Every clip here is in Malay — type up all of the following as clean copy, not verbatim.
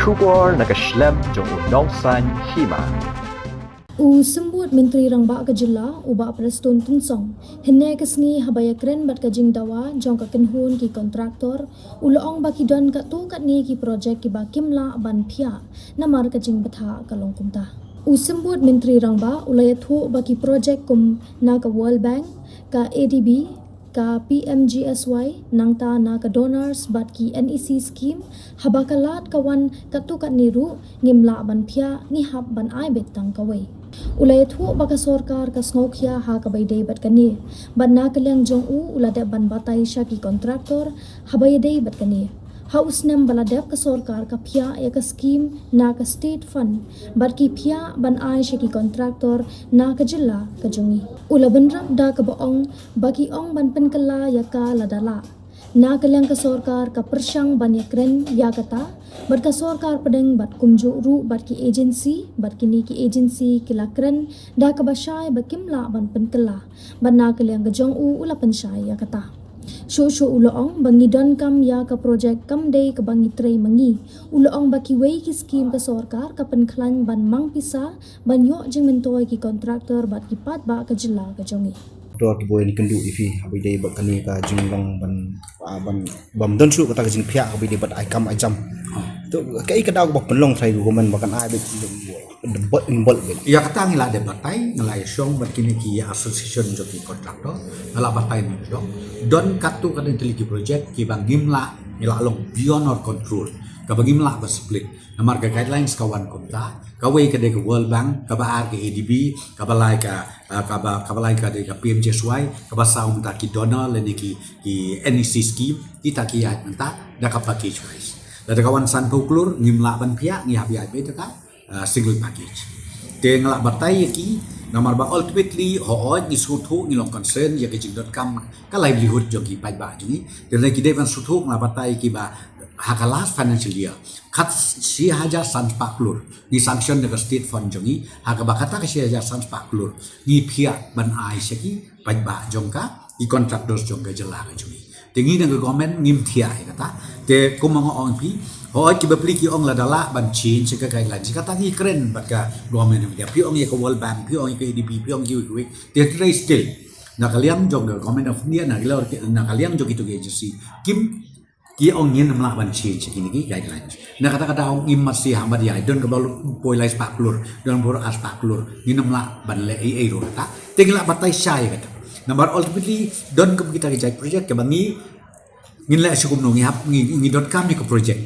Shubor nakaslem jong unongsan hima. Sembut Menteri Rangba Kejela uba Preston Tunsong hene kesngi habaya kren bat kajing dawa jong ka kenhun ki kontraktor uloong baki don ka tu kat ni ki projek ki ba kimla ban phia namar kajing betha kalong kumta. Sembut Menteri Rangba ulaya thu baki projek kum na ka World Bank ka ADB ka PMGSY nangta na ka donors bat ki NEC scheme habakalat kawan katu kat niru ngimla ban phia ni hab ban ai betang kawai ulai thu baka sorkar ka snokya ha ka baidei bat kani ban na kalyang jong ulade ban batai sha ki kontraktor habaidei bat kani haus nem baladep ka sorkar ka phia ya ka scheme na ka state fund bat ki phia ban ai sha ki kontraktor na ka jilla ka jongi ula benrap da ka baong baki ong ban penkala ya ka ladala na kalyang ka sorkar ka persyang ban ya kren ya kata bat ka sorkar pedeng bat kumju ru bat ki agency bat kini ki agency kila kren da ka basai bakimla ban penkala ban na kalyang ka jong ula pensai ya kata Sho uloong bangi don kam ya ka project kam day ka bangi tray mangi uloong baki wei ki scheme ka sorkar ka penklan ban mang pisa ban yo jing mentoy ki kontraktor bat ki pat ba ka jila ka jongi dot boy ni kendu ifi habi dei bat kani ka jinglong ban bam don su kata jing phia habi dei bat ai kam ai jam to kai ka daw bak penlong sai go man bakan ai bet bot in bol bet ya kata ngila de batai ngilai syong bat kini ki association joki kontraktor ngala batai ni don katu kan inteligi project ki bang gimla ngila long beyond our control ka bang gimla ba split namar ka guidelines kawan kumta ka wei ka de ka World Bank ka ba ka ADB ka balai ka de ka PMGSY ka ba saum ta ki donor le ni ki NEC scheme kita ki ya menta da ka package wise da kawan san folklore ngimla ban pia ngi habi ai bet ka single package te ngala batai ki namar ba ultimately ho ni suthu ni long concern ya ke jing.com ka livelihood jogi pai ba jungi de ki de ban suthu ngala batai ki ba hakalas financial year kat si haja san paklur ni sanction de state fund jongi haka ba kata ke si haja san paklur ni pia ban ai seki pai ba jongka i contractors jongga jela jungi tingi nang government ngim thia kata te kumang ong pi ho ki bapli ki ong ladala ban chin se ka guideline kata ni keren bat ka government dia pi ong ye ko World Bank pi ong ye ADB pi ong ye te tray still na kaliam jog government of India na gilor na kaliam jog itu agency kim ki ong yen namla ban chin se kini ki guidelines na kata ong im masih hamba dia don ka balu poilai spaklur don bor as paklur ni namla ban le ai ro ta tingla batai sai kata number ultimately don kum kita reject project ke bangi ngin la sukum no ngi dot kam ni ko project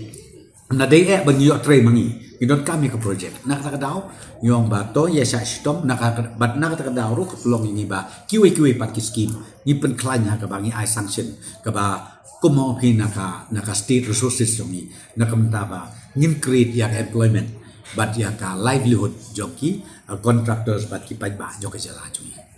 na dei bangi yo tray mangi ngi dot kam ni ko project na kata daw yong ba to ya sa stop na kata bat na kata daw ro long ngi ba kiwe pat ki scheme ni pen klanya ka bangi ai sanction ka ba kumo pin na ka state resources ngi na kamta ba ngin create ya employment but ya ka livelihood joki contractors bat ki pa ba joki jala jungi